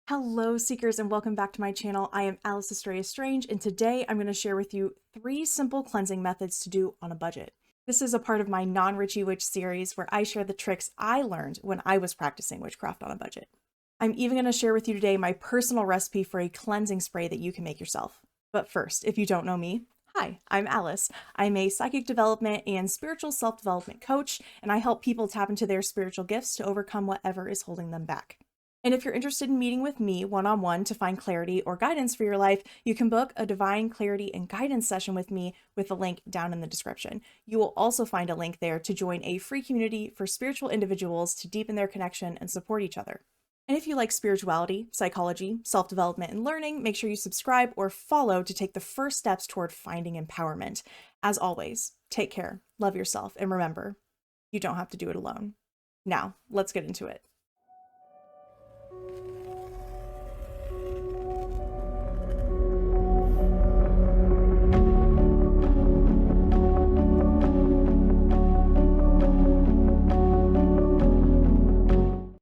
Hello seekers and welcome back to my channel. I am aliceestreastrange and today I'm going to share with you 3 simple cleansing methods to do on a budget. This is a part of my Non-Ritchy witch series where I share the tricks I learned when I was practicing witchcraft on a budget. I'm even going to share with you today my personal recipe for a cleansing spray that you can make yourself. But first, if you don't know me, hi, I'm Alice. I'm a psychic development and spiritual self-development coach, and I help people tap into their spiritual gifts to overcome whatever is holding them back. And if you're interested in meeting with me one-on-one to find clarity or guidance for your life, you can book a divine clarity and guidance session with me with a link down in the description. You will also find a link there to join a free community for spiritual individuals to deepen their connection and support each other. And if you like spirituality, psychology, self-development, and learning, make sure you subscribe or follow to take the first steps toward finding empowerment. As always, take care, love yourself, and remember, you don't have to do it alone. Now, let's get into it.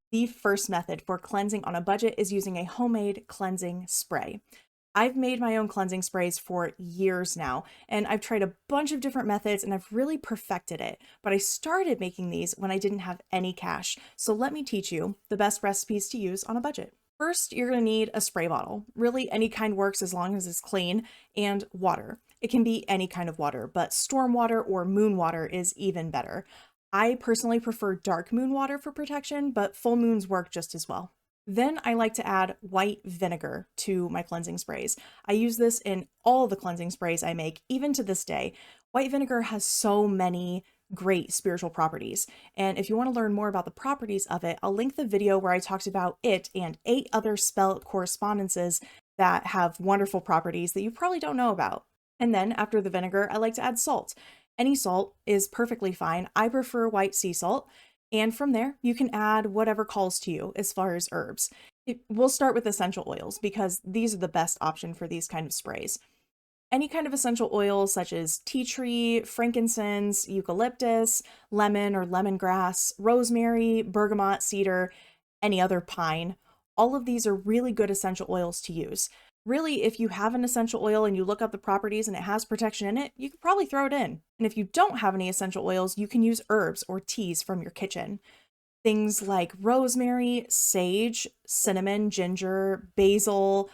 The first method for cleansing on a budget is using a homemade cleansing spray. I've made my own cleansing sprays for years now, and I've tried a bunch of different methods and I've really perfected it. But I started making these when I didn't have any cash, so let me teach you the best recipes to use on a budget. First, you're going to need a spray bottle. Really, any kind works as long as it's clean, and water. It can be any kind of water, but storm water or moon water is even better. I personally prefer dark moon water for protection, but full moons work just as well. Then I like to add white vinegar to my cleansing sprays. I use this in all the cleansing sprays I make, even to this day. White vinegar has so many great spiritual properties. And if you want to learn more about the properties of it, I'll link the video where I talked about it and 8 other spell correspondences that have wonderful properties that you probably don't know about. And then after the vinegar, I like to add salt. Any salt is perfectly fine. I prefer white sea salt. And from there, you can add whatever calls to you as far as herbs. We'll start with essential oils because these are the best option for these kind of sprays. Any kind of essential oils such as tea tree, frankincense, eucalyptus, lemon or lemongrass, rosemary, bergamot, cedar, any other pine. All of these are really good essential oils to use. Really, if you have an essential oil and you look up the properties and it has protection in it, you could probably throw it in. And if you don't have any essential oils, you can use herbs or teas from your kitchen. Things like rosemary, sage, cinnamon, ginger, basil,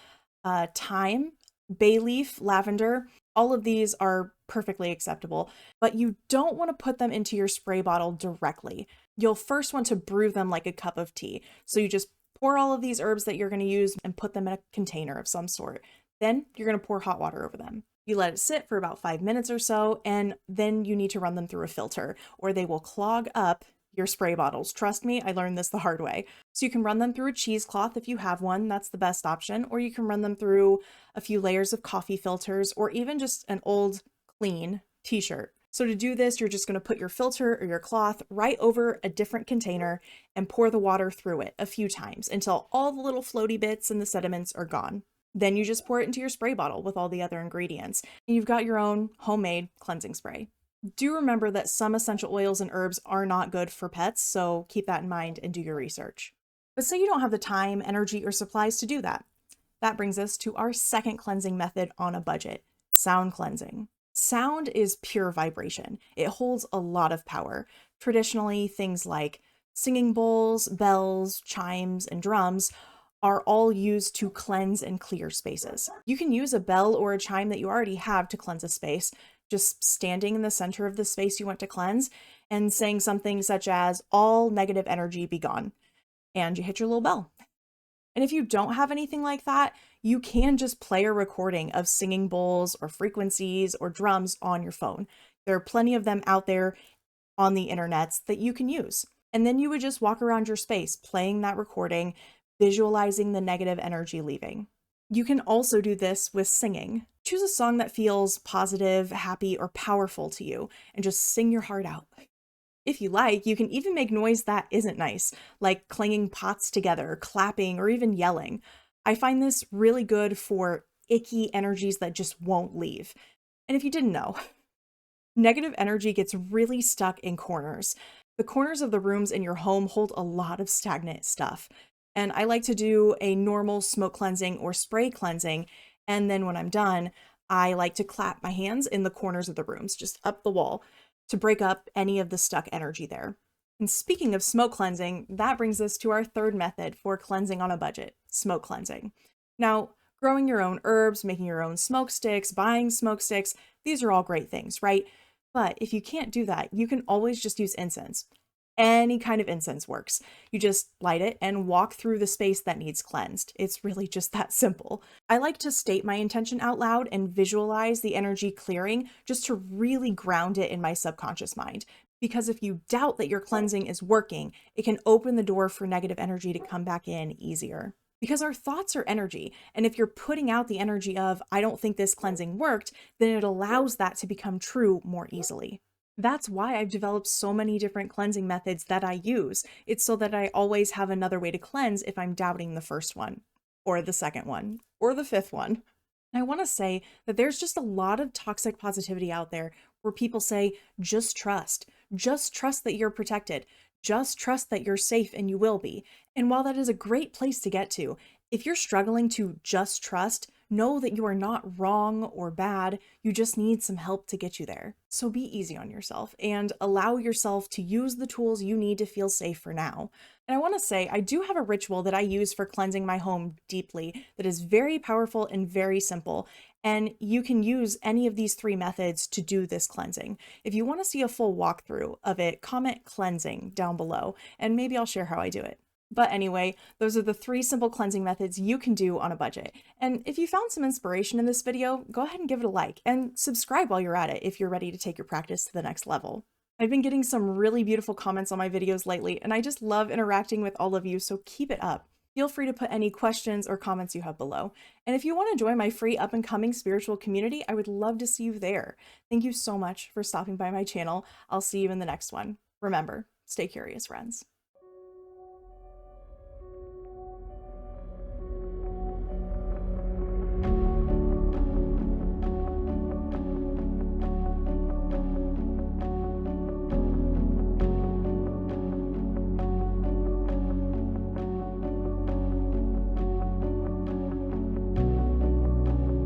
thyme, bay leaf, lavender. All of these are perfectly acceptable, but you don't want to put them into your spray bottle directly. You'll first want to brew them like a cup of tea. So you just pour all of these herbs that you're going to use and put them in a container of some sort. Then you're going to pour hot water over them. You let it sit for about 5 minutes or so, and then you need to run them through a filter or they will clog up your spray bottles. Trust me, I learned this the hard way. So you can run them through a cheesecloth if you have one, that's the best option, or you can run them through a few layers of coffee filters or even just an old clean t-shirt. So to do this, you're just going to put your filter or your cloth right over a different container and pour the water through it a few times until all the little floaty bits and the sediments are gone. Then you just pour it into your spray bottle with all the other ingredients, and you've got your own homemade cleansing spray. Do remember that some essential oils and herbs are not good for pets, so keep that in mind and do your research. But say you don't have the time, energy, or supplies to do that. That brings us to our second cleansing method on a budget, sound cleansing. Sound is pure vibration. It holds a lot of power. Traditionally, things like singing bowls, bells, chimes, and drums are all used to cleanse and clear spaces. You can use a bell or a chime that you already have to cleanse a space, just standing in the center of the space you want to cleanse and saying something such as, "All negative energy be gone," and you hit your little bell. And if you don't have anything like that, you can just play a recording of singing bowls or frequencies or drums on your phone. There are plenty of them out there on the internet that you can use. And then you would just walk around your space playing that recording, visualizing the negative energy leaving. You can also do this with singing. Choose a song that feels positive, happy, or powerful to you and just sing your heart out. If you like, you can even make noise that isn't nice, like clanging pots together, clapping, or even yelling. I find this really good for icky energies that just won't leave. And if you didn't know, negative energy gets really stuck in corners. The corners of the rooms in your home hold a lot of stagnant stuff. And I like to do a normal smoke cleansing or spray cleansing. And then when I'm done, I like to clap my hands in the corners of the rooms, just up the wall, to break up any of the stuck energy there. And speaking of smoke cleansing, that brings us to our third method for cleansing on a budget, smoke cleansing. Now, growing your own herbs, making your own smoke sticks, buying smoke sticks, these are all great things, right? But if you can't do that, you can always just use incense. Any kind of incense works. You just light it and walk through the space that needs cleansed. It's really just that simple. I like to state my intention out loud and visualize the energy clearing just to really ground it in my subconscious mind. Because if you doubt that your cleansing is working, it can open the door for negative energy to come back in easier. Because our thoughts are energy, and if you're putting out the energy of, I don't think this cleansing worked, then it allows that to become true more easily. That's why I've developed so many different cleansing methods that I use. It's so that I always have another way to cleanse if I'm doubting the first one, or the second one, or the fifth one. And I want to say that there's just a lot of toxic positivity out there where people say, just trust that you're protected, just trust that you're safe and you will be. And while that is a great place to get to, if you're struggling to just trust, know that you are not wrong or bad. You just need some help to get you there. So be easy on yourself and allow yourself to use the tools you need to feel safe for now. And I want to say, I do have a ritual that I use for cleansing my home deeply that is very powerful and very simple. And you can use any of these three methods to do this cleansing. If you want to see a full walkthrough of it, comment cleansing down below, and maybe I'll share how I do it. But anyway, those are the three simple cleansing methods you can do on a budget. And if you found some inspiration in this video, go ahead and give it a like and subscribe while you're at it if you're ready to take your practice to the next level. I've been getting some really beautiful comments on my videos lately, and I just love interacting with all of you, so keep it up. Feel free to put any questions or comments you have below. And if you want to join my free up-and-coming spiritual community, I would love to see you there. Thank you so much for stopping by my channel. I'll see you in the next one. Remember, stay curious, friends.